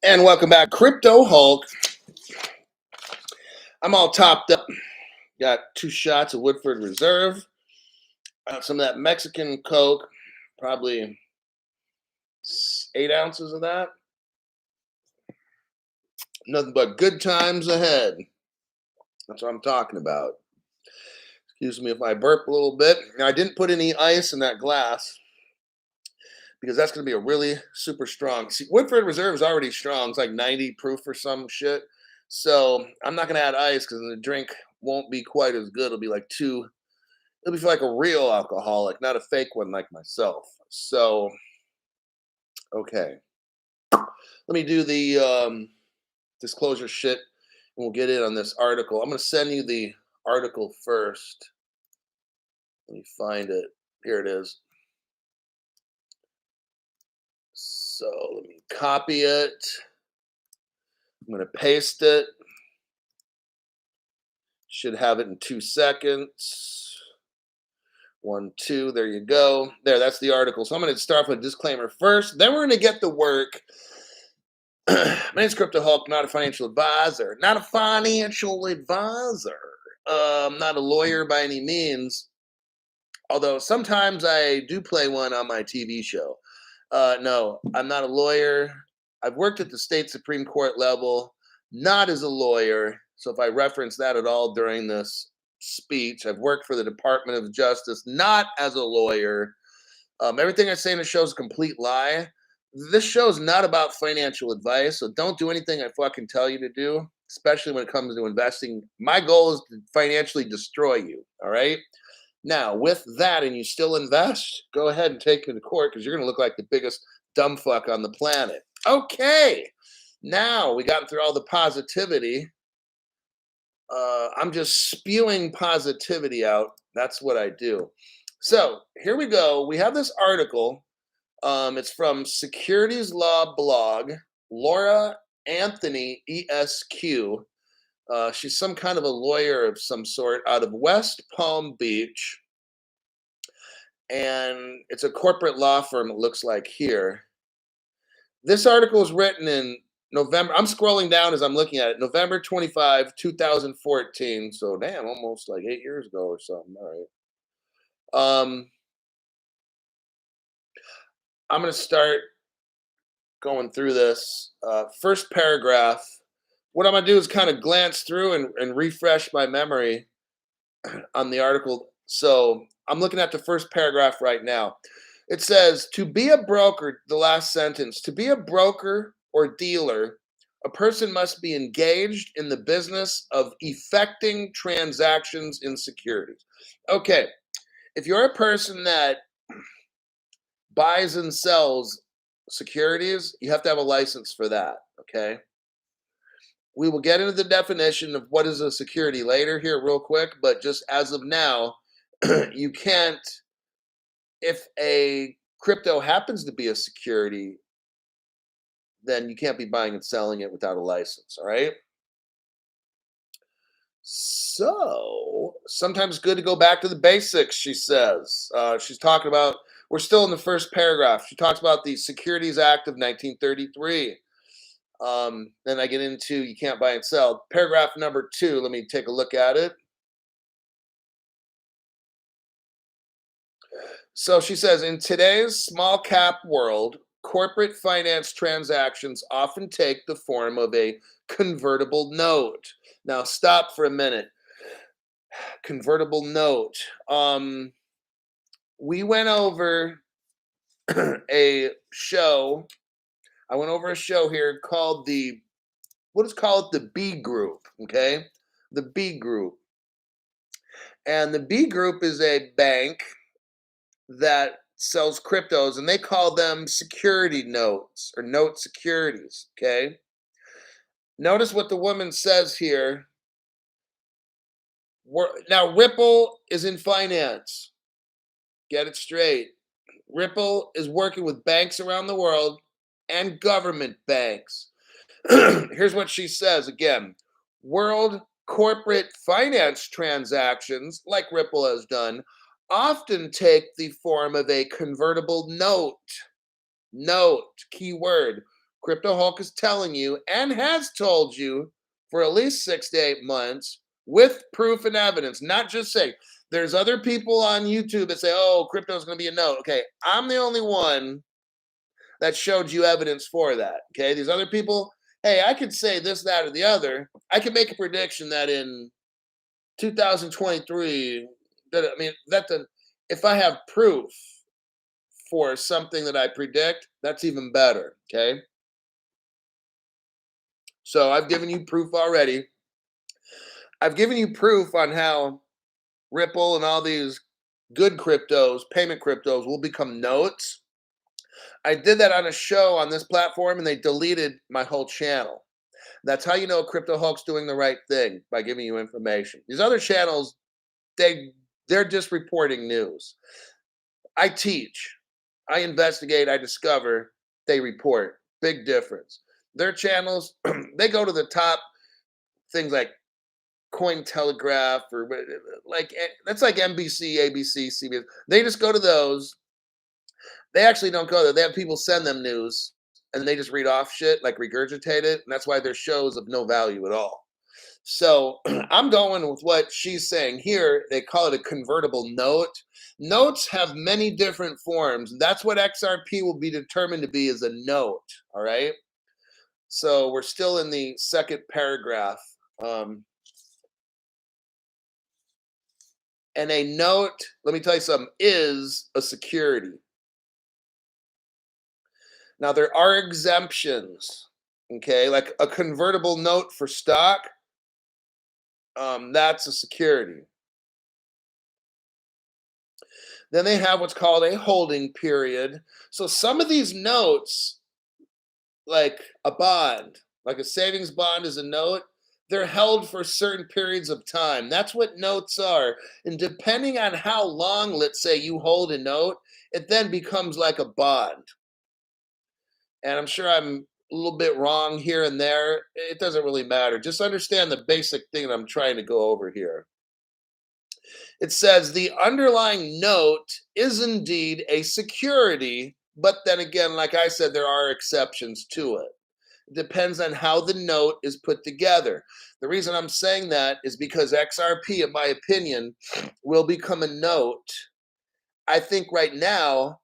And welcome back, Crypto Hulk. I'm all topped up. Got 2 shots of Woodford Reserve, some of that Mexican Coke, probably 8 ounces of that. Nothing but good times ahead. That's what I'm talking about. Excuse me if I burp a little bit. Now, I didn't put any ice in that glass because that's going to be a really super strong. See, Woodford Reserve is already strong. It's like 90 proof or some shit. So I'm not going to add ice because the drink won't be quite as good. It'll be like it'll be for like a real alcoholic, not a fake one like myself. So, okay. Let me do the disclosure shit and we'll get in on this article. I'm going to send you the article first. Let me find it. Here it is. So let me copy it. I'm going to paste it. Should have it in 2 seconds. 1, 2, there you go. There, that's the article. So I'm going to start with a disclaimer first. Then we're going to get to work. My name's Crypto Hulk, not a financial advisor. Not a financial advisor. Not a lawyer by any means. Although sometimes I do play one on my TV show. No, I'm not a lawyer. I've worked at the state Supreme Court level, not as a lawyer. So if I reference that at all during this speech, I've worked for the Department of Justice, not as a lawyer. Everything I say in the show is a complete lie. This show is not about financial advice, so don't do anything I fucking tell you to do, especially when it comes to investing. My goal is to financially destroy you, all right? Now, with that, and you still invest, go ahead and take it to court because you're going to look like the biggest dumb fuck on the planet. Okay, now we got through all the positivity. I'm just spewing positivity out. That's what I do. So here we go. We have this article. It's from Securities Law Blog, Laura Anthony, ESQ. She's some kind of a lawyer of some sort out of West Palm Beach. And it's a corporate law firm, it looks like here. This article was written in November. I'm scrolling down as I'm looking at it. November 25, 2014. So damn, almost like 8 years ago or something. All right. I'm going to start going through this. First paragraph. What I'm going to do is kind of glance through and refresh my memory on the article. So I'm looking at the first paragraph right now. It says, to be a broker, the last sentence, to be a broker or dealer, a person must be engaged in the business of effecting transactions in securities. Okay, if you're a person that buys and sells securities, you have to have a license for that, okay? We will get into the definition of what is a security later here real quick, but just as of now, you can't, if a crypto happens to be a security, then you can't be buying and selling it without a license, all right? So, sometimes it's good to go back to the basics, she says. She's talking about, we're still in the first paragraph. She talks about the Securities Act of 1933. Then I get into you can't buy and sell. Paragraph number 2, let me take a look at it. So she says, in today's small cap world, corporate finance transactions often take the form of a convertible note. Now, stop for a minute. Convertible note. We went over a show. I went over a show here called let's call it the B Group, okay? The B Group. And the B Group is a bank that sells cryptos, and they call them security notes or note securities, okay? Notice what the woman says here. Now, Ripple is in finance. Get it straight. Ripple is working with banks around the world and government banks. Here's what she says again. World corporate finance transactions, like Ripple has done, often take the form of a convertible note. Note, keyword, Crypto Hulk is telling you and has told you for at least 6 to 8 months with proof and evidence, not just saying. There's other people on YouTube that say, oh, crypto is going to be a note. Okay, I'm the only one that showed you evidence for that. Okay, these other people, hey, I could say this, that, or the other. I could make a prediction that in 2023, if I have proof for something that I predict, that's even better. Okay, so I've given you proof already. I've given you proof on how Ripple and all these good cryptos, payment cryptos, will become notes. I did that on a show on this platform and they deleted my whole channel. That's how you know Crypto Hulk's doing the right thing, by giving you information. These other channels, they're just reporting news. I teach, I investigate, I discover, they report. Big difference. Their channels, they go to the top things like Cointelegraph or that's like NBC, ABC, CBS. They just go to those. They actually don't go there. They have people send them news and they just read off shit, like regurgitate it. And that's why their shows of no value at all. So I'm going with what she's saying here. They call it a convertible note. Notes have many different forms. That's what XRP will be determined to be, as a note. All right. So we're still in the second paragraph. And a note, let me tell you something, is a security. Now, there are exemptions, okay? Like a convertible note for stock, that's a security. Then they have what's called a holding period. So some of these notes, like a bond, like a savings bond is a note, they're held for certain periods of time. That's what notes are. And depending on how long, let's say, you hold a note, it then becomes like a bond. And I'm sure I'm a little bit wrong here and there. It doesn't really matter. Just understand the basic thing that I'm trying to go over here. It says the underlying note is indeed a security, but then again, like I said, there are exceptions to it. It depends on how the note is put together. The reason I'm saying that is because XRP, in my opinion, will become a note. I think right now,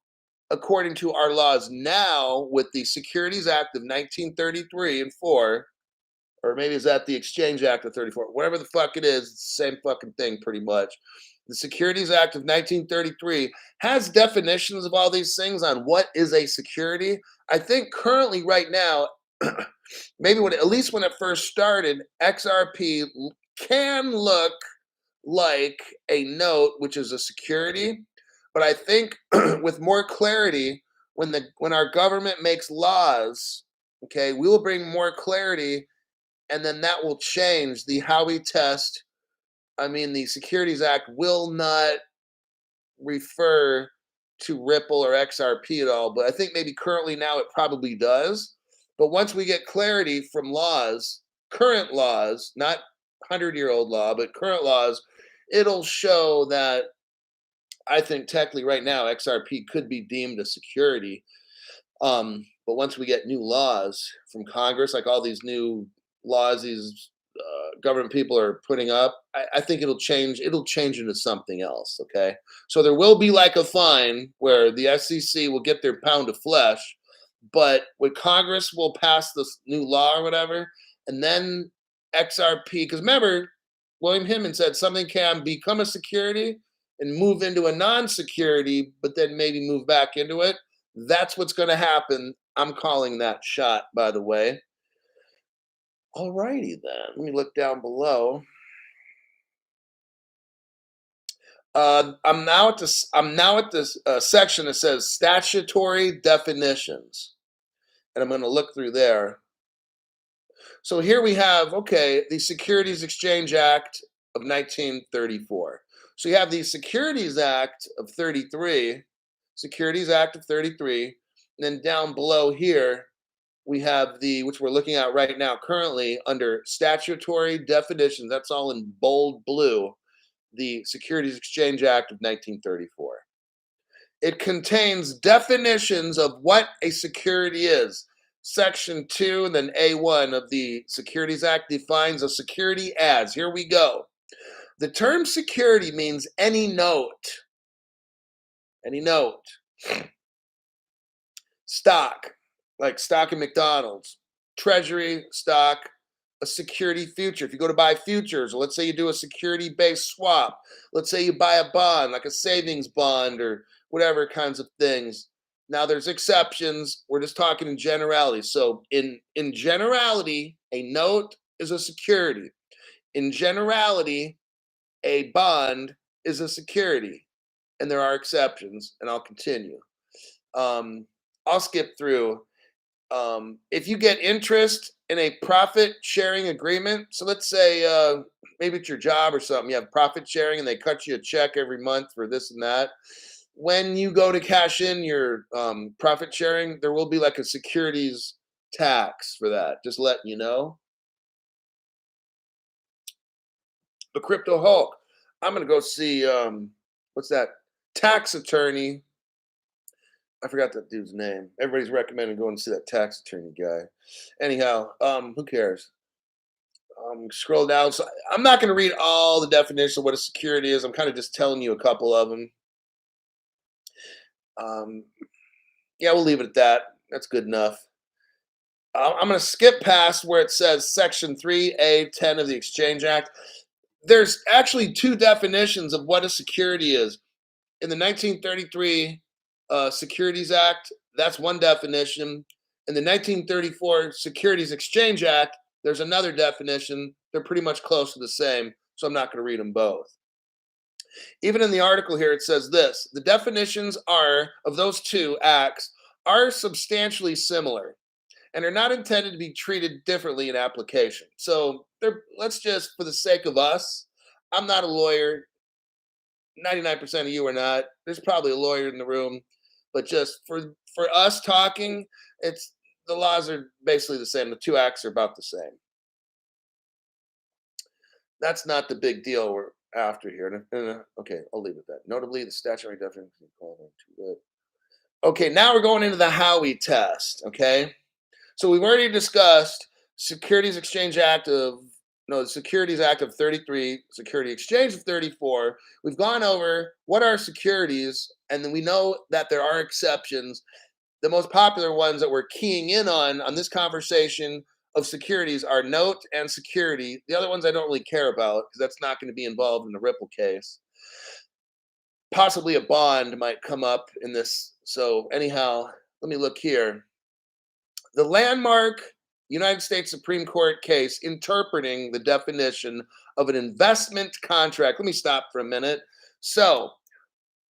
according to our laws now, with the Securities Act of 1933 and 4, or maybe is that the Exchange Act of 34, whatever the fuck it is, it's the same fucking thing pretty much. The Securities Act of 1933 has definitions of all these things on what is a security. I think currently right now, maybe at least when it first started, XRP can look like a note, which is a security. But I think with more clarity, when our government makes laws, okay, we will bring more clarity, and then that will change the Howie test. I mean, the Securities Act will not refer to Ripple or XRP at all, but I think maybe currently now it probably does. But once we get clarity from laws, current laws, not 100-year-old law, but current laws, it'll show that I think technically right now XRP could be deemed a security. But once we get new laws from Congress, like all these new laws these government people are putting up, I think it'll change. It'll change into something else. Okay, so there will be like a fine where the SEC will get their pound of flesh, but when Congress will pass this new law or whatever, and then XRP, because remember, William Hinman said something can become a security and move into a non-security, but then maybe move back into it. That's what's going to happen. I'm calling that shot, by the way. All righty then. Let me look down below. I'm now at this section that says statutory definitions, and I'm going to look through there. So here we have, okay, the Securities Exchange Act of 1934. So you have the Securities Act of 33, Securities Act of 33, and then down below here, we have which we're looking at right now currently under statutory definitions, that's all in bold blue, the Securities Exchange Act of 1934. It contains definitions of what a security is. Section 2 and then A1 of the Securities Act defines a security as, here we go. The term security means any note, stock, like stock in McDonald's, treasury stock, a security future. If you go to buy futures, or let's say you do a security based swap, let's say you buy a bond, like a savings bond or whatever kinds of things. Now there's exceptions. We're just talking in generality. So in generality, a note is a security. In generality, a bond is a security. And there are exceptions, and I'll continue. I'll skip through. If you get interest in a profit sharing agreement, so let's say maybe it's your job or something, you have profit sharing and they cut you a check every month for this and that. When you go to cash in your profit sharing, there will be like a securities tax for that. Just letting you know. The Crypto Hulk. I'm gonna go see what's that tax attorney. I forgot that dude's name. Everybody's recommending going and see that tax attorney guy. Anyhow, who cares? Scroll down. So I'm not going to read all the definition of what a security is. I'm kind of just telling you a couple of them. Yeah, we'll leave it at that. That's good enough. I'm going to skip past where it says Section 3A10 of the Exchange Act. There's actually two definitions of what a security is. In the 1933 Securities Act, that's one definition. In the 1934 Securities Exchange Act, there's another definition. They're pretty much close to the same, so I'm not going to read them both. Even in the article here, it says this: the definitions are of those two acts are substantially similar and are not intended to be treated differently in application. So let's just, for the sake of us, I'm not a lawyer. 99% of you are not. There's probably a lawyer in the room, but just for us talking, it's the laws are basically the same. The two acts are about the same. That's not the big deal we're after here. Okay, I'll leave it at that. Notably, the statutory definition. Okay, now we're going into the Howie test. Okay, so we've already discussed Securities Exchange Act of the Securities Act of 33, Security Exchange of 34. We've gone over what are securities, and then we know that there are exceptions. The most popular ones that we're keying in on this conversation of securities are note and security. The other ones I don't really care about because that's not going to be involved in the Ripple case. Possibly a bond might come up in this. So anyhow, let me look here. The landmark United States Supreme Court case interpreting the definition of an investment contract. Let me stop for a minute. So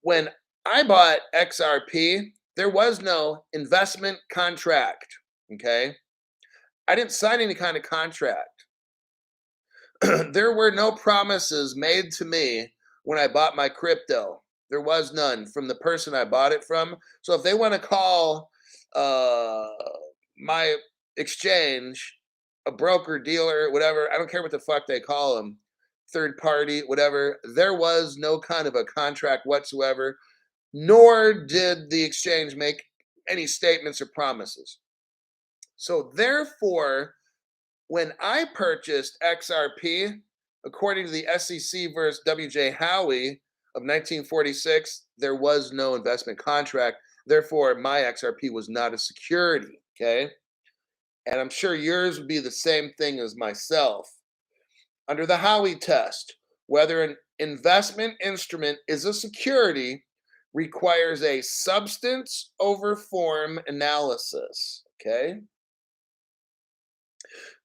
when I bought XRP, there was no investment contract. Okay. I didn't sign any kind of contract. There were no promises made to me when I bought my crypto. There was none from the person I bought it from. So if they want to call my exchange a broker, dealer, whatever, I don't care what the fuck they call them, third party, whatever, there was no kind of a contract whatsoever, nor did the exchange make any statements or promises. So therefore, when I purchased XRP, according to the SEC versus WJ Howie of 1946, there was no investment contract. Therefore, my XRP was not a security, okay? And I'm sure yours would be the same thing as myself. Under the Howie test, whether an investment instrument is a security requires a substance over form analysis, okay?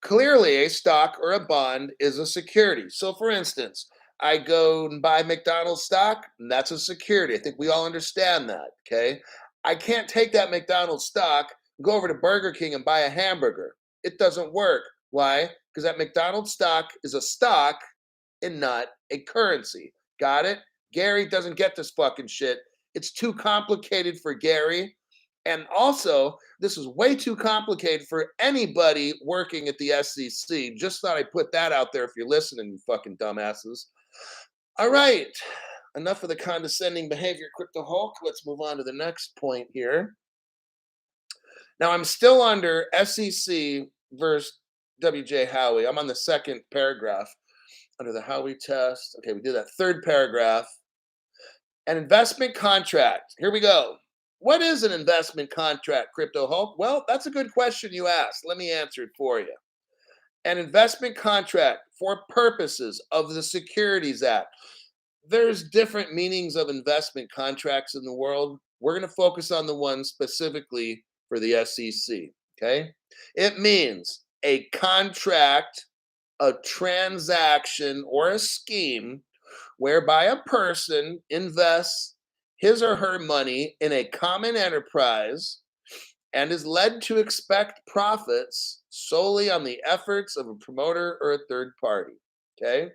Clearly, a stock or a bond is a security. So, for instance, I go and buy McDonald's stock, and that's a security. I think we all understand that, okay? I can't take that McDonald's stock, go over to Burger King and buy a hamburger. It doesn't work. Why? Because that McDonald's stock is a stock and not a currency. Got it? Gary doesn't get this fucking shit. It's too complicated for Gary. And also, this is way too complicated for anybody working at the SEC. Just thought I'd put that out there if you're listening, you fucking dumbasses. All right. Enough of the condescending behavior, Crypto Hulk. Let's move on to the next point here. Now I'm still under SEC versus WJ Howie. I'm on the second paragraph under the Howie test. Okay, we did that third paragraph. An investment contract. Here we go. What is an investment contract, Crypto Hulk? Well, that's a good question you asked. Let me answer it for you. An investment contract for purposes of the Securities Act. There's different meanings of investment contracts in the world. We're going to focus on the one specifically for the SEC. Okay. It means a contract, a transaction, or a scheme whereby a person invests his or her money in a common enterprise and is led to expect profits solely on the efforts of a promoter or a third party. Okay.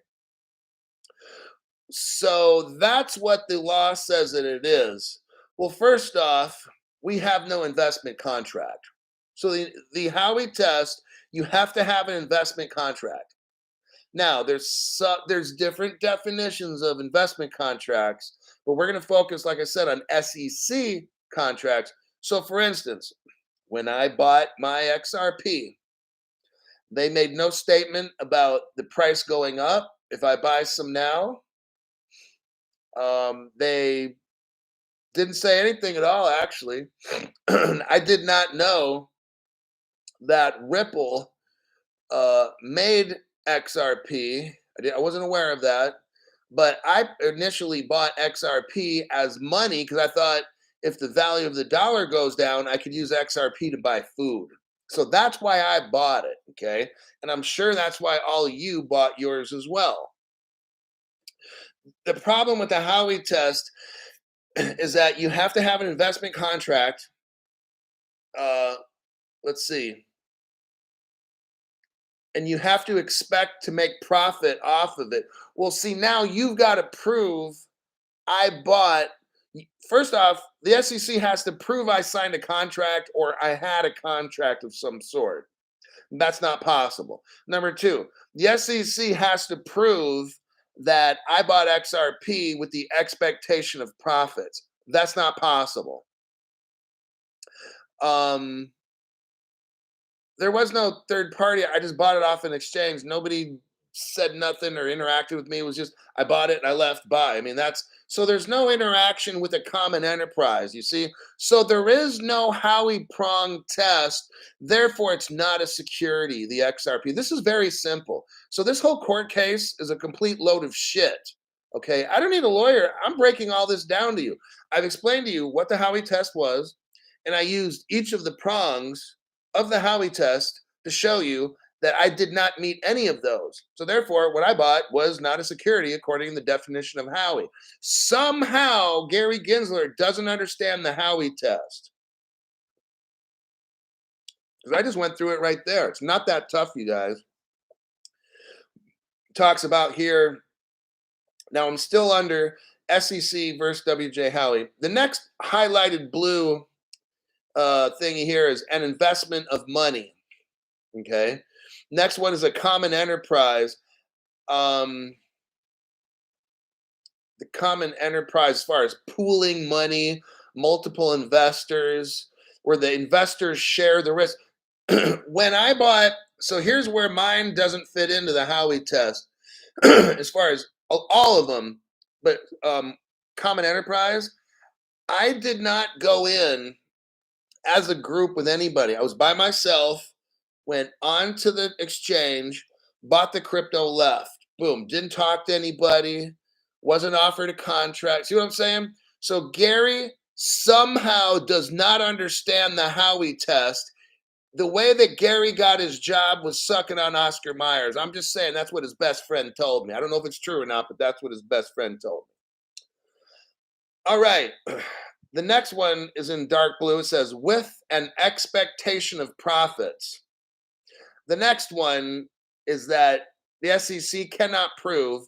So that's what the law says that it is. Well, first off, we have no investment contract. So the Howie test, you have to have an investment contract. Now, there's different definitions of investment contracts, but we're going to focus, like I said, on SEC contracts. So, for instance, when I bought my XRP, they made no statement about the price going up. If I buy some now, they didn't say anything at all, actually. I did not know that Ripple made XRP. I wasn't aware of that. But I initially bought XRP as money because I thought if the value of the dollar goes down, I could use XRP to buy food. So that's why I bought it, okay? And I'm sure that's why all of you bought yours as well. The problem with the Howie test is that you have to have an investment contract. Let's see. And you have to expect to make profit off of it. Well, see, now you've got to prove I bought. First off, the SEC has to prove I signed a contract or I had a contract of some sort. That's not possible. Number two, the SEC has to prove that I bought XRP with the expectation of profits. That's not possible. There was no third party. I just bought it off an exchange. Nobody said nothing or interacted with me. It was just I bought it and I left by. I mean, that's so there's no interaction with a common enterprise, you see? So there is no Howie prong test. Therefore, it's not a security, the XRP. This is very simple. So this whole court case is a complete load of shit. Okay. I don't need a lawyer. I'm breaking all this down to you. I've explained to you what the Howie test was, and I used each of the prongs of the Howie test to show you that I did not meet any of those. So therefore, what I bought was not a security according to the definition of Howie. Somehow, Gary Gensler doesn't understand the Howie test. Because I just went through it right there. It's not that tough, you guys. Talks about here, now I'm still under SEC versus WJ Howie. The next highlighted blue thingy here is an investment of money. Okay. Next one is a common enterprise. The common enterprise, as far as pooling money, multiple investors, where the investors share the risk. When I bought, so here's where mine doesn't fit into the Howie test, as far as all of them, but common enterprise, I did not go in as a group with anybody. I was by myself, went onto the exchange, bought the crypto, left. Boom. Didn't talk to anybody, wasn't offered a contract. See what I'm saying? So Gary somehow does not understand the Howie test. The way that Gary got his job was sucking on Oscar Myers. I'm just saying that's what his best friend told me. I don't know if it's true or not, but that's what his best friend told me. All right. The next one is in dark blue. It says, with an expectation of profits. The next one is that the SEC cannot prove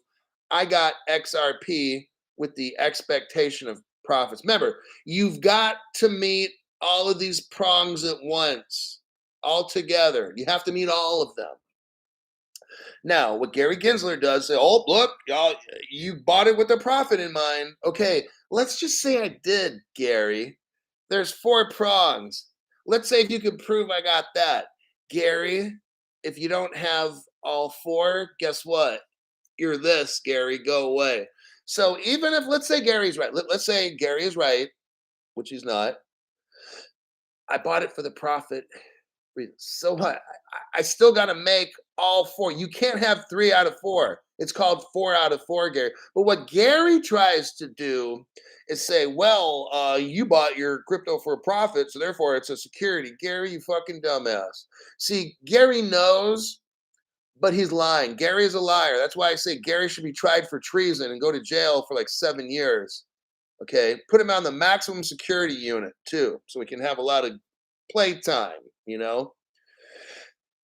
I got XRP with the expectation of profits. Remember, you've got to meet all of these prongs at once, all together. You have to meet all of them. Now, what Gary Gensler does, say, oh, look, y'all, you bought it with a profit in mind. Okay, let's just say I did, Gary. There's 4 prongs. Let's say if you could prove I got that. Gary, if you don't have all four, guess what? You're this, Gary, go away. So even if, let's say Gary's right, let's say Gary is right, which he's not. I bought it for the profit. So what? I still got to make all four. You can't have 3 out of 4. It's called 4 out of 4, Gary. But what Gary tries to do is say, well, you bought your crypto for a profit, so therefore it's a security. Gary, you fucking dumbass. See, Gary knows, but he's lying. Gary is a liar. That's why I say Gary should be tried for treason and go to jail for like 7 years. Okay, put him on the maximum security unit too, so we can have a lot of playtime.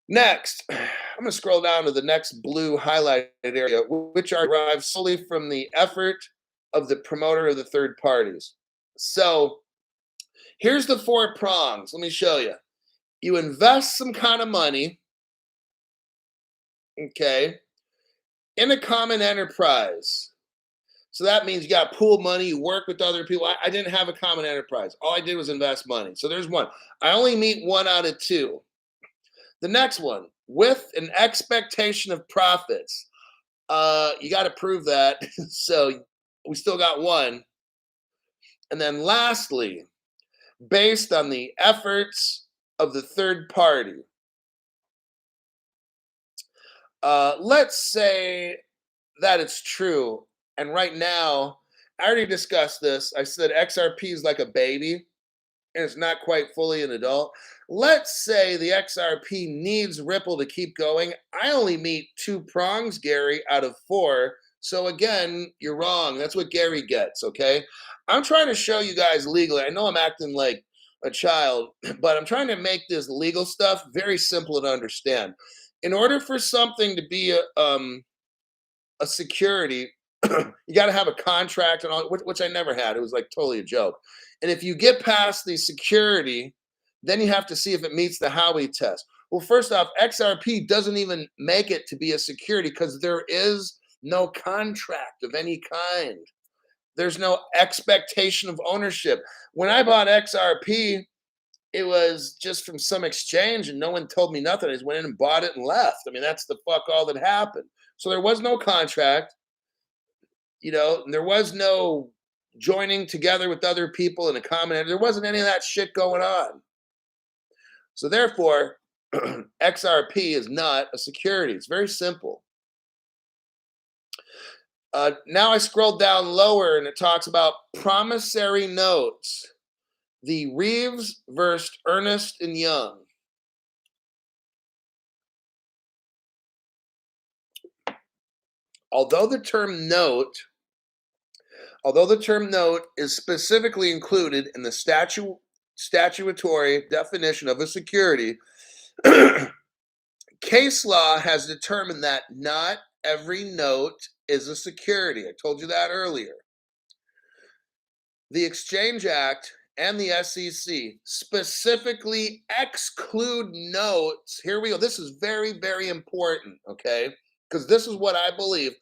Next, I'm going to scroll down to the next blue highlighted area, which are derived solely from the effort of the promoter of the third parties. So here's the 4 prongs. Let me show you. You invest some kind of money, okay, in a common enterprise. So that means you got pool money, you work with other people. I didn't have a common enterprise. All I did was invest money. So there's one. I only meet 1 out of 2. The next one, with an expectation of profits. You got to prove that. So we still got 1. And then lastly, based on the efforts of the third party. Let's say that it's true. And right now, I already discussed this. I said XRP is like a baby and it's not quite fully an adult. Let's say the XRP needs Ripple to keep going. I only meet 2 prongs, Gary, out of 4. So again, you're wrong. That's what Gary gets, okay? I'm trying to show you guys legally. I know I'm acting like a child, but I'm trying to make this legal stuff very simple to understand. In order for something to be a security, you got to have a contract and all, which I never had. It was like totally a joke. And if you get past the security, then you have to see if it meets the Howie test. Well, first off, XRP doesn't even make it to be a security because there is no contract of any kind. There's no expectation of ownership. When I bought XRP, it was just from some exchange and no one told me nothing. I just went in and bought it and left. I mean, that's the fuck all that happened. So there was no contract. There was no joining together with other people in a common. There wasn't any of that shit going on. So therefore, XRP is not a security. It's very simple. Now I scrolled down lower and it talks about promissory notes. The Reeves versus Ernest and Young. Although the term note is specifically included in the statutory definition of a security, case law has determined that not every note is a security. I told you that earlier. The Exchange Act and the SEC specifically exclude notes. Here we go. This is very, very important, okay? Because this is what I believe.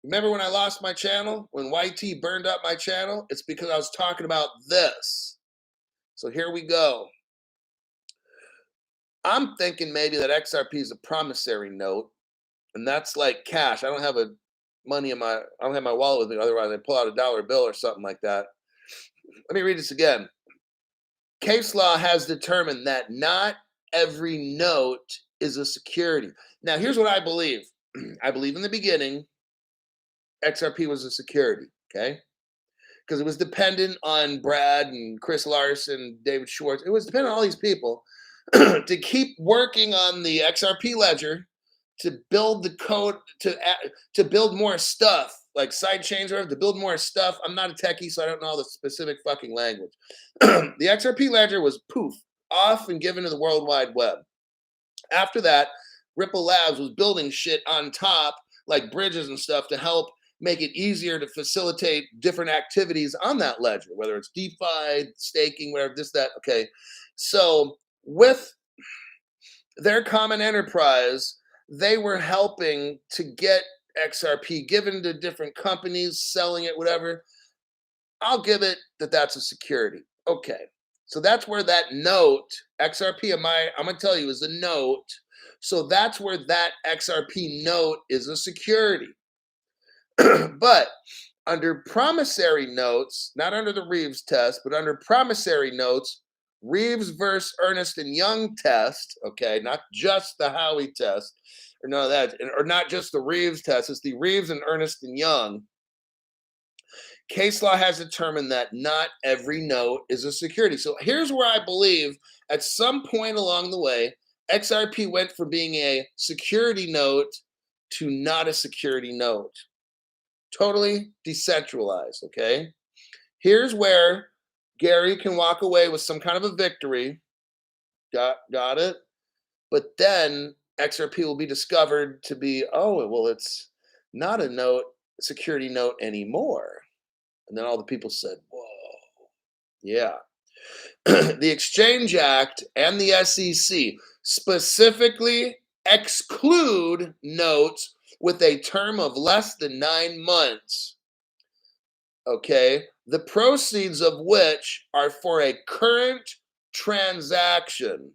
Remember when I lost my channel? When YT burned up my channel? It's because I was talking about this. So here we go. I'm thinking maybe that XRP is a promissory note, and that's like cash. I don't have money I don't have my wallet with me. Otherwise, I pull out a dollar bill or something like that. Let me read this again. Case law has determined that not every note is a security. Now, here's what I believe. I believe in the beginning, XRP was a security, okay? Because it was dependent on Brad and Chris Larson, David Schwartz. It was dependent on all these people to keep working on the XRP ledger, to build the code, to build more stuff, like side chains or whatever, to build more stuff. I'm not a techie, so I don't know all the specific fucking language. The XRP ledger was poof, off and given to the World Wide Web. After that, Ripple Labs was building shit on top, like bridges and stuff, to help make it easier to facilitate different activities on that ledger, whether it's DeFi, staking, whatever, this, that. Okay. So with their common enterprise, they were helping to get XRP given to different companies, selling it, whatever. I'll give it that that's a security. Okay. So that's where that note, XRP, I'm going to tell you, is a note. So that's where that XRP note is a security. But under promissory notes, not under the Reeves test, but under promissory notes, Reeves versus Ernest and Young test, okay, not just the Howie test, or none of that, or not just the Reeves test, it's the Reeves and Ernest and Young. Case law has determined that not every note is a security. So here's where I believe at some point along the way, XRP went from being a security note to not a security note. Totally decentralized, okay? Here's where Gary can walk away with some kind of a victory. Got it? But then XRP will be discovered to be, oh, well, it's not a note, security note anymore. And then all the people said, whoa, yeah. The Exchange Act and the SEC specifically exclude notes with a term of less than 9 months, okay, the proceeds of which are for a current transaction.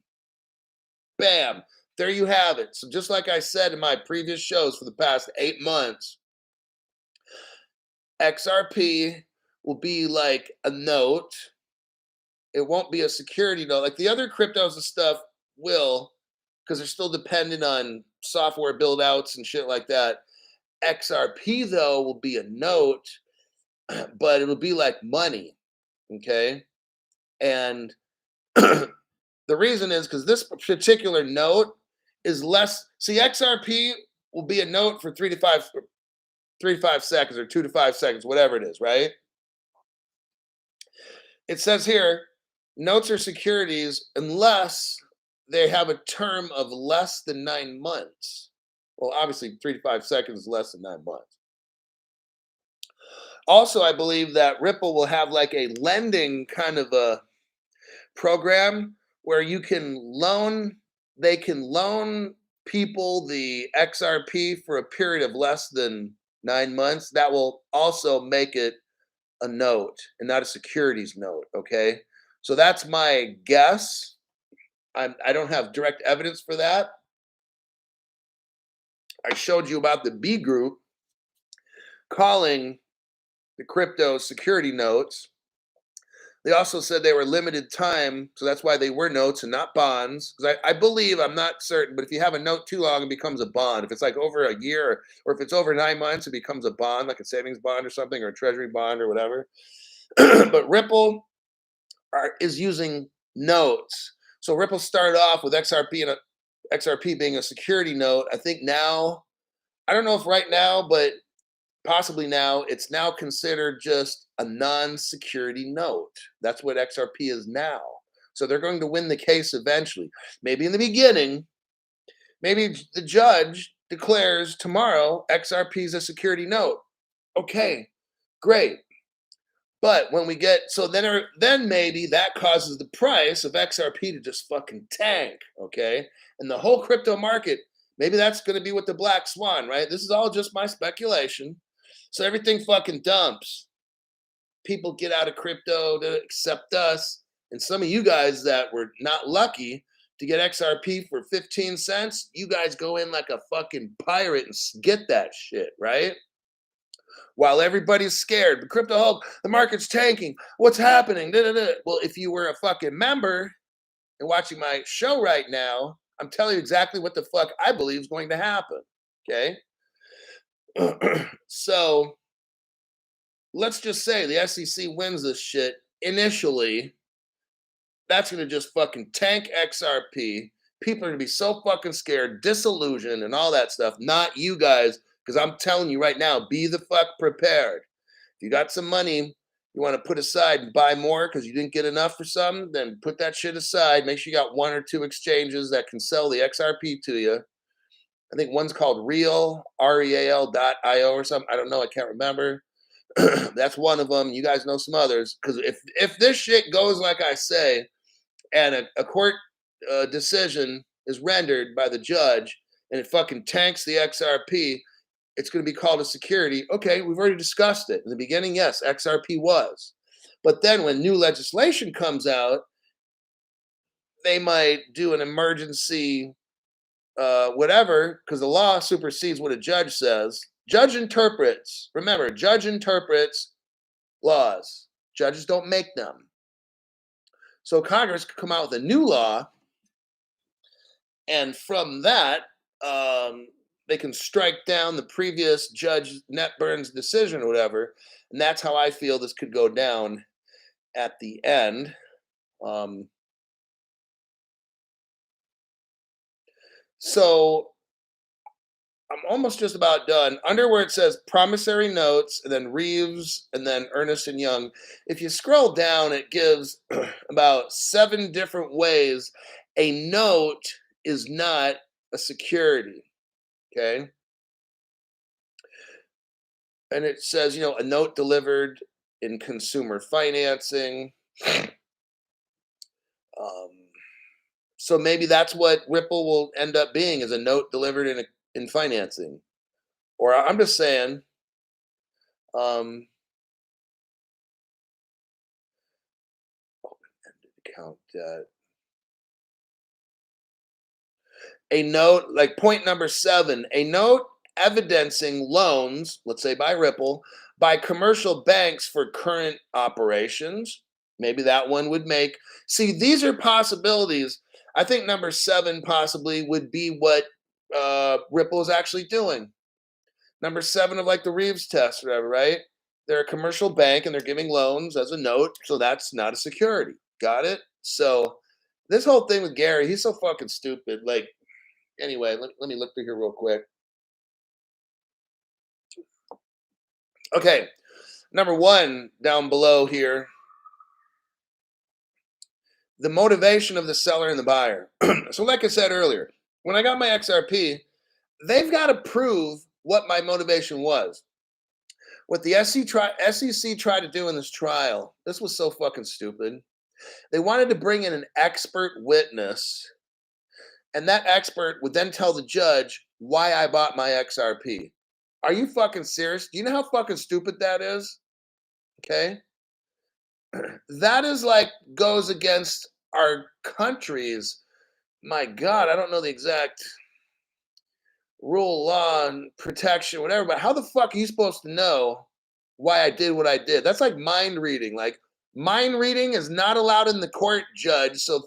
Bam, there you have it. So just like I said in my previous shows for the past 8 months, XRP will be like a note. It won't be a security note. Like the other cryptos and stuff will, because they're still dependent on software build outs and shit like that. XRP, though, will be a note, but it'll be like money, okay? And the reason is because this particular note is less. See, XRP will be a note for 3 to 5 seconds or 2 to 5 seconds, whatever it is, right? It says here, notes are securities unless they have a term of less than 9 months. Well, obviously, 3 to 5 seconds is less than 9 months. Also, I believe that Ripple will have like a lending kind of a program where they can loan people the XRP for a period of less than 9 months. That will also make it a note and not a securities note, okay? So that's my guess. I don't have direct evidence for that. I showed you about the B group calling the crypto security notes. They also said they were limited time, so that's why they were notes and not bonds. Because I believe, I'm not certain, but if you have a note too long, it becomes a bond. If it's like over a year, or if it's over 9 months, it becomes a bond, like a savings bond or something, or a treasury bond or whatever. But Ripple is using notes. So Ripple started off with XRP being a security note. I think now, I don't know if right now, but possibly now, it's now considered just a non-security note. That's what XRP is now. So they're going to win the case eventually. Maybe in the beginning, maybe the judge declares tomorrow XRP is a security note. Okay, great. But when we get, so then maybe that causes the price of XRP to just fucking tank, okay? And the whole crypto market, maybe that's going to be what the black swan, right? This is all just my speculation. So everything fucking dumps. People get out of crypto to accept us. And some of you guys that were not lucky to get XRP for 15 cents, you guys go in like a fucking pirate and get that shit, right? While everybody's scared, the crypto Hulk, the market's tanking. What's happening? Well, if you were a fucking member and watching my show right now, I'm telling you exactly what the fuck I believe is going to happen. Okay. So let's just say the SEC wins this shit initially. That's going to just fucking tank XRP. People are going to be so fucking scared, disillusioned, and all that stuff. Not you guys. Because I'm telling you right now, be the fuck prepared. If you got some money you want to put aside and buy more because you didn't get enough for some, then put that shit aside. Make sure you got 1 or 2 exchanges that can sell the XRP to you. I think one's called Real, REAL.io or something. I don't know. I can't remember. That's one of them. You guys know some others. Because if this shit goes like I say, and a court decision is rendered by the judge, and it fucking tanks the XRP, it's going to be called a security. Okay, we've already discussed it. In the beginning, yes, XRP was. But then when new legislation comes out they might do an emergency whatever, because the law supersedes what a judge says. Judge interprets. Remember, judge interprets laws. Judges don't make them. So Congress could come out with a new law, and from that, they can strike down the previous Judge Netburn's decision or whatever. And that's how I feel this could go down at the end. So I'm almost just about done. Under where it says promissory notes, and then Reeves, and then Ernest and Young, if you scroll down, it gives about 7 different ways a note is not a security. Okay. And it says, a note delivered in consumer financing. So maybe that's what Ripple will end up being, is a note delivered in financing. Or I'm just saying, um, account debt. A note, like point number 7, a note evidencing loans, let's say by Ripple, by commercial banks for current operations. Maybe that one would make. See, these are possibilities. I think number 7 possibly would be what Ripple is actually doing. Number 7 of like the Reeves test or whatever, right? They're a commercial bank and they're giving loans as a note, so that's not a security. Got it? So this whole thing with Gary, he's so fucking stupid. Like, anyway, let me look through here real quick. Okay, number 1 down below here, the motivation of the seller and the buyer. So like I said earlier, when I got my XRP, they've got to prove what my motivation was. What the SEC tried to do in this trial, this was so fucking stupid. They wanted to bring in an expert witness, and that expert would then tell the judge why I bought my XRP. Are you fucking serious? Do you know how fucking stupid that is? Okay. That is like goes against our country's, my God, I don't know the exact rule, law, and protection, whatever, but how the fuck are you supposed to know why I did what I did? That's like mind reading. Like, mind reading is not allowed in the court, judge. So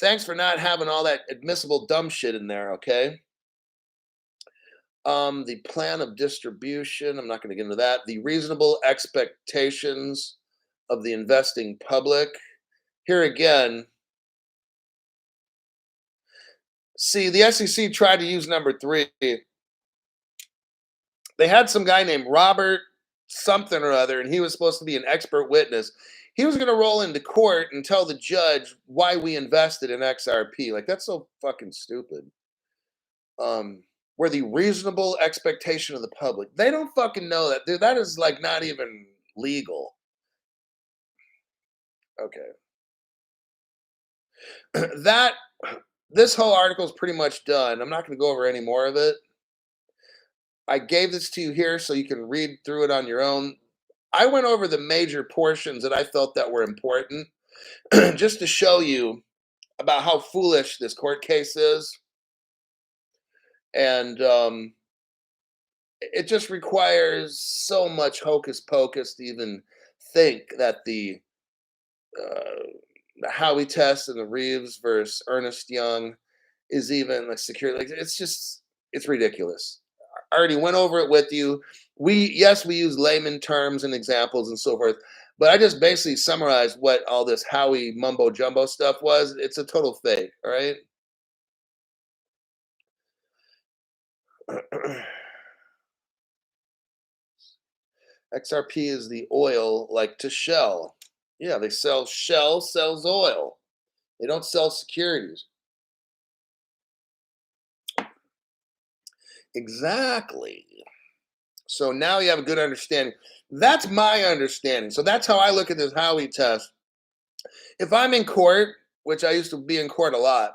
thanks for not having all that admissible dumb shit in there, okay? The plan of distribution, I'm not going to get into that. The reasonable expectations of the investing public. Here again, see, the SEC tried to use number 3. They had some guy named Robert something or other, and he was supposed to be an expert witness. He was going to roll into court and tell the judge why we invested in XRP. Like, that's so fucking stupid. Where the reasonable expectation of the public. They don't fucking know that. Dude, that is like not even legal. Okay. This whole article is pretty much done. I'm not going to go over any more of it. I gave this to you here so you can read through it on your own. I went over the major portions that I felt that were important just to show you about how foolish this court case is. And it just requires so much hocus pocus to even think that the Howie test and the Reeves versus Ernest Young is even a security. Like, it's ridiculous. I already went over it with you. We use layman terms and examples and so forth, but I just basically summarized what all this Howie mumbo jumbo stuff was. It's a total fake. All right. XRP is the oil, like to Shell. Yeah, they sell. Shell sells oil. They don't sell securities. Exactly. So now you have a good understanding. That's my understanding. So that's how I look at this Howie test. If I'm in court, which I used to be in court a lot,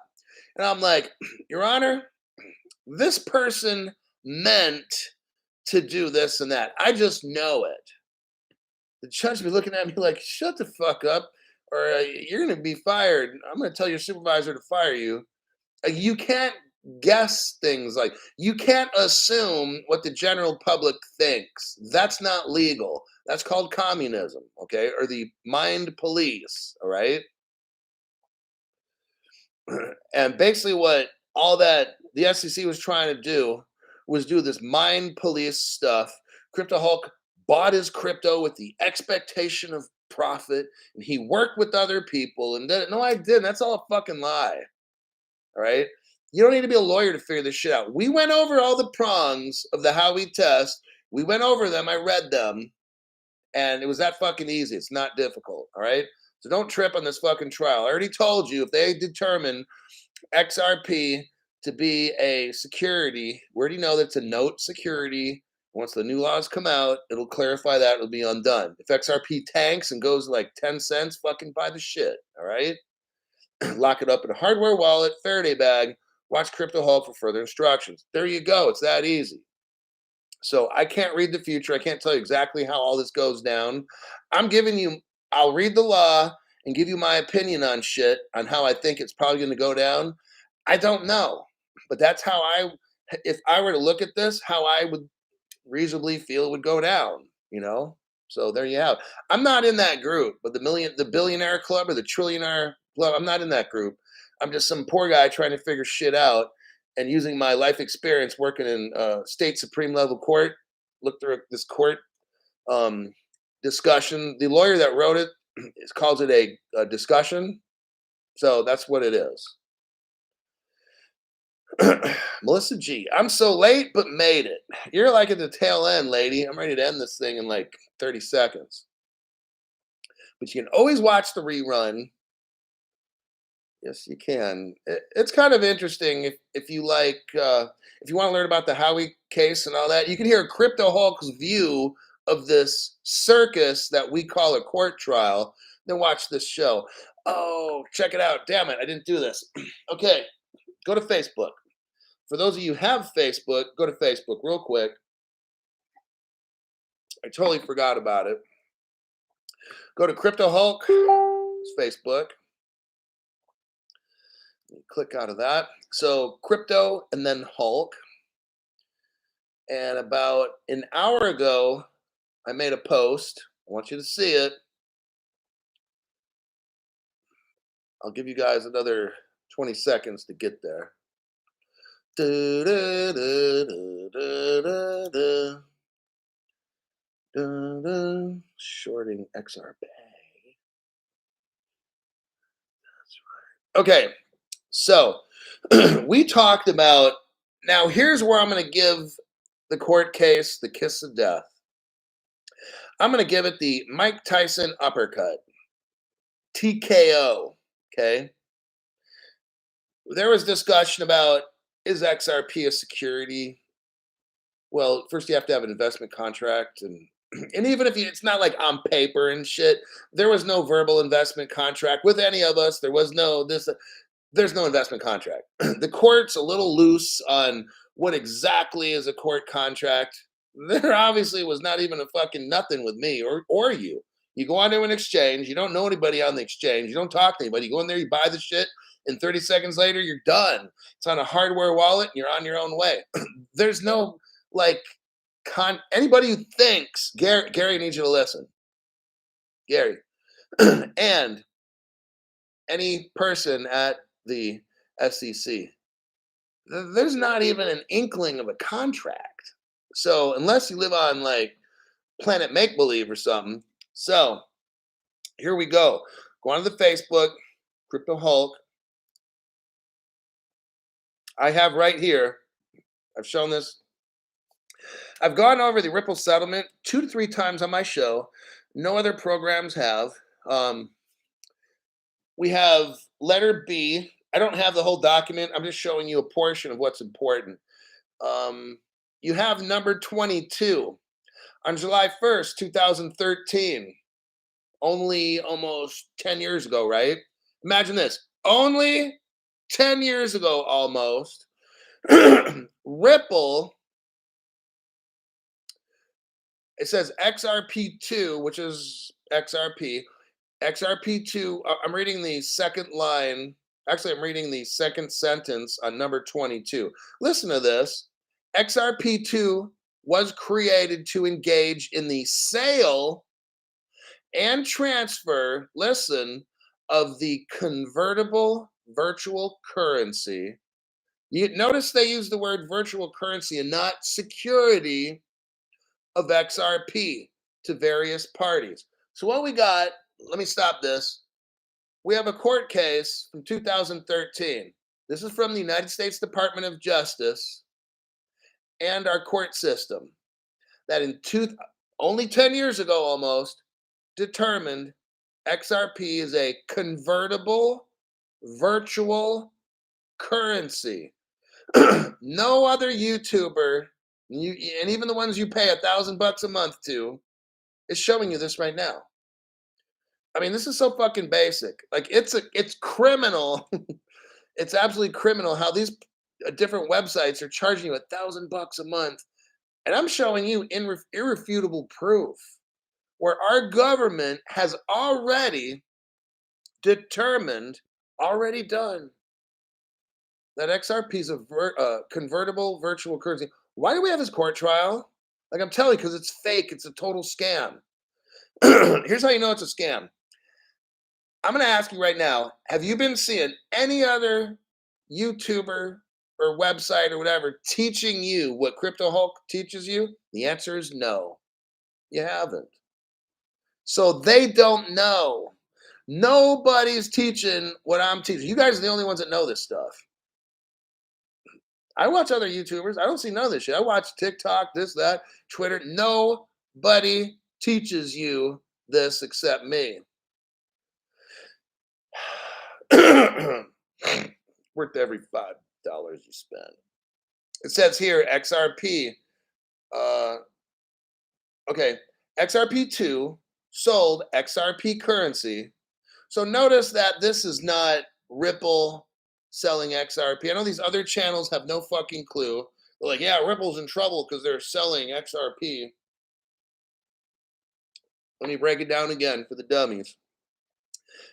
and I'm like, Your Honor, this person meant to do this and that. I just know it. The judge be looking at me like, shut the fuck up. or you're going to be fired. I'm going to tell your supervisor to fire you. You can't guess things like you can't assume what the general public thinks. That's not legal. That's called communism, okay? Or the mind police, all right? And basically what all that the SEC was trying to do was do this mind police stuff. Crypto Hulk bought his crypto with the expectation of profit, and he worked with other people and did it. No, I didn't. That's all a fucking lie. All right. You don't need to be a lawyer to figure this shit out. We went over all the prongs of the Howie test. We went over them. I read them. And it was that fucking easy. It's not difficult. All right. So don't trip on this fucking trial. I already told you if they determine XRP to be a security, we already know that's a note security. Once the new laws come out, it'll clarify that. It'll be undone. If XRP tanks and goes like 10 cents, fucking buy the shit. All right. Lock it up in a hardware wallet, Faraday bag, watch Crypto Hulk for further instructions. There you go. It's that easy. So I can't read the future. I can't tell you exactly how all this goes down. I'm giving you, I'll read the law and give you my opinion on shit, on how I think it's probably going to go down. I don't know. But that's how if I were to look at this, how I would reasonably feel it would go down, you know? So there you have. I'm not in that group, but the billionaire club or the trillionaire club, I'm not in that group. I'm just some poor guy trying to figure shit out and using my life experience working in state supreme level court. Look through this court um, discussion. The lawyer that wrote it calls it a discussion. So that's what it is. Melissa G, I'm so late, but made it. You're like at the tail end, lady. I'm ready to end this thing in like 30 seconds. But you can always watch the rerun. Yes, you can. It's kind of interesting if you like if you want to learn about the Howie case and all that. You can hear Crypto Hulk's view of this circus that we call a court trial. Then watch this show. Oh, check it out! Damn it, I didn't do this. Okay, go to Facebook. For those of you who have Facebook, go to Facebook real quick. I totally forgot about it. Go to Crypto Hulk, it's Facebook. Click out of that. So Crypto and then Hulk. And about an hour ago, I made a post. I want you to see it. I'll give you guys another 20 seconds to get there. Da, da, da, da, da, da. Shorting XRP. That's right. Okay, so we talked about. Now, here's where I'm going to give the court case the kiss of death. I'm going to give it the Mike Tyson uppercut. TKO. Okay. There was discussion about, is XRP a security? Well, first you have to have an investment contract, and even if it's not like on paper and shit, there was no verbal investment contract with any of us. There was no this. There's no investment contract. The court's a little loose on what exactly is a court contract. There obviously was not even a fucking nothing with me or you. You go onto an exchange, you don't know anybody on the exchange, you don't talk to anybody, you go in there, you buy the shit, and 30 seconds later, you're done. It's on a hardware wallet, and you're on your own way. There's no like anybody who thinks Gary needs you to listen. Gary. And any person at the SEC, there's not even an inkling of a contract. So unless you live on like Planet Make Believe or something. So here we go. Go on to the Facebook, Crypto Hulk. I have right here, I've shown this. I've gone over the Ripple settlement 2 to 3 times on my show. No other programs have. We have letter B. I don't have the whole document. I'm just showing you a portion of what's important. You have number 22 on July 1st, 2013. Only almost 10 years ago, right? Imagine this. Only 10 years ago, almost. Ripple, it says XRP2, which is XRP, XRP2, I'm reading the second line. Actually, I'm reading the second sentence on number 22. Listen to this. XRP2 was created to engage in the sale and transfer, listen, of the convertible virtual currency. You notice they use the word virtual currency and not security of XRP to various parties. So what we got, let me stop this. We have a court case from 2013. This is from the United States Department of Justice and our court system that only 10 years ago almost determined XRP is a convertible virtual currency. No other YouTuber, and even the ones you pay $1,000 a month to, is showing you this right now. I mean, this is so fucking basic. Like, it's criminal. It's absolutely criminal how these different websites are charging you $1,000 a month, and I'm showing you irrefutable proof where our government has already determined, already done, that XRP is a convertible virtual currency. Why do we have this court trial? Like, I'm telling you, because it's fake. It's a total scam. Here's how you know it's a scam. I'm going to ask you right now, have you been seeing any other YouTuber or website or whatever teaching you what Crypto Hulk teaches you? The answer is no. You haven't. So they don't know. Nobody's teaching what I'm teaching. You guys are the only ones that know this stuff. I watch other YouTubers. I don't see none of this shit. I watch TikTok, this, that, Twitter. Nobody teaches you this except me. Worth every $5 you spend. It says here XRP. Okay, XRP2 sold XRP currency. So notice that this is not Ripple selling XRP. I know these other channels have no fucking clue. They're like, yeah, Ripple's in trouble because they're selling XRP. Let me break it down again for the dummies.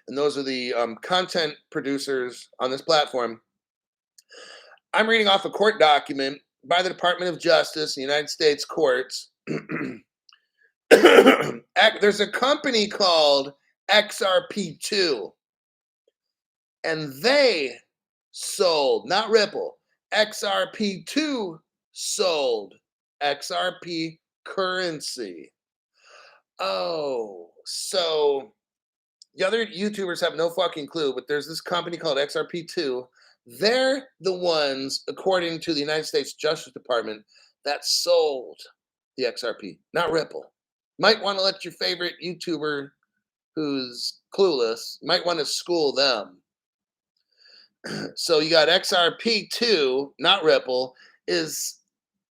And those are the content producers on this platform. I'm reading off a court document by the Department of Justice, the United States courts. There's a company called XRP2, and they sold, not Ripple, XRP2 sold XRP currency. Oh, so the other YouTubers have no fucking clue, but there's this company called XRP2. They're the ones, according to the United States Justice Department, that sold the XRP, not Ripple. Might want to let your favorite YouTuber who's clueless, might want to school them. So you got XRP2, not Ripple, is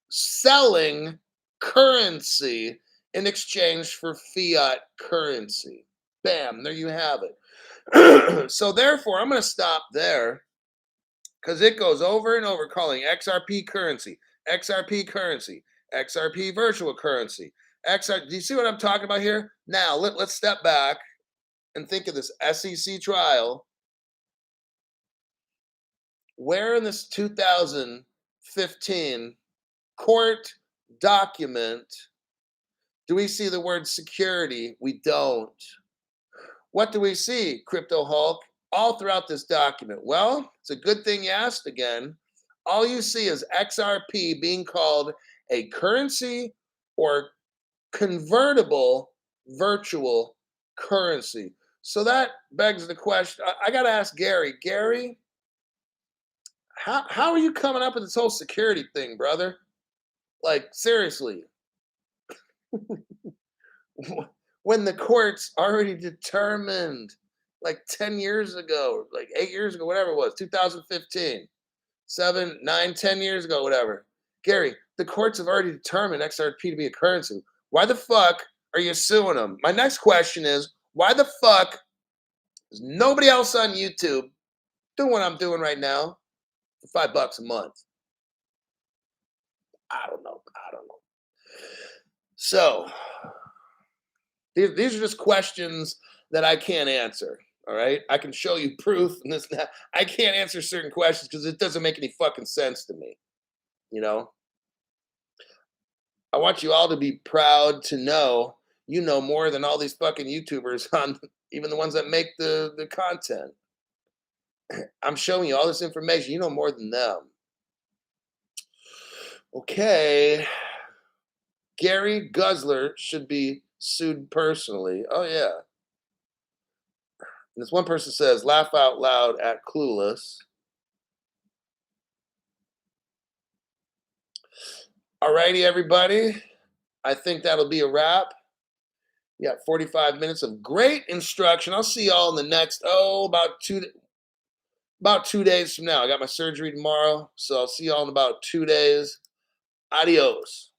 selling currency in exchange for fiat currency. Bam, there you have it. So therefore, I'm going to stop there because it goes over and over calling XRP currency, XRP currency, XRP virtual currency. Do you see what I'm talking about here? Now, let's step back and think of this SEC trial. Where in this 2015 court document do we see the word security? We don't. What do we see, Crypto Hulk, all throughout this document? Well, it's a good thing you asked again. All you see is XRP being called a currency or convertible virtual currency. So that begs the question. I got to ask Gary. Gary, how are you coming up with this whole security thing, brother? Like, seriously. When the courts already determined, like 10 years ago, like 8 years ago, whatever it was, 2015, 7, 9, 10 years ago, whatever. Gary, the courts have already determined XRP to be a currency. Why the fuck are you suing them? My next question is, why the fuck is nobody else on YouTube doing what I'm doing right now for $5 a month? I don't know. So these are just questions that I can't answer. All right. I can show you proof and this and that. I can't answer certain questions because it doesn't make any fucking sense to me. You know, I want you all to be proud to know you know more than all these fucking YouTubers on even the ones that make the content. I'm showing you all this information. You know more than them. Okay. Gary Guzzler should be sued personally. Oh, yeah. And this one person says, laugh out loud at Clueless. All righty, everybody. I think that'll be a wrap. You got 45 minutes of great instruction. I'll see y'all in the next, about 2 days from now. I got my surgery tomorrow, so I'll see y'all in about 2 days. Adios.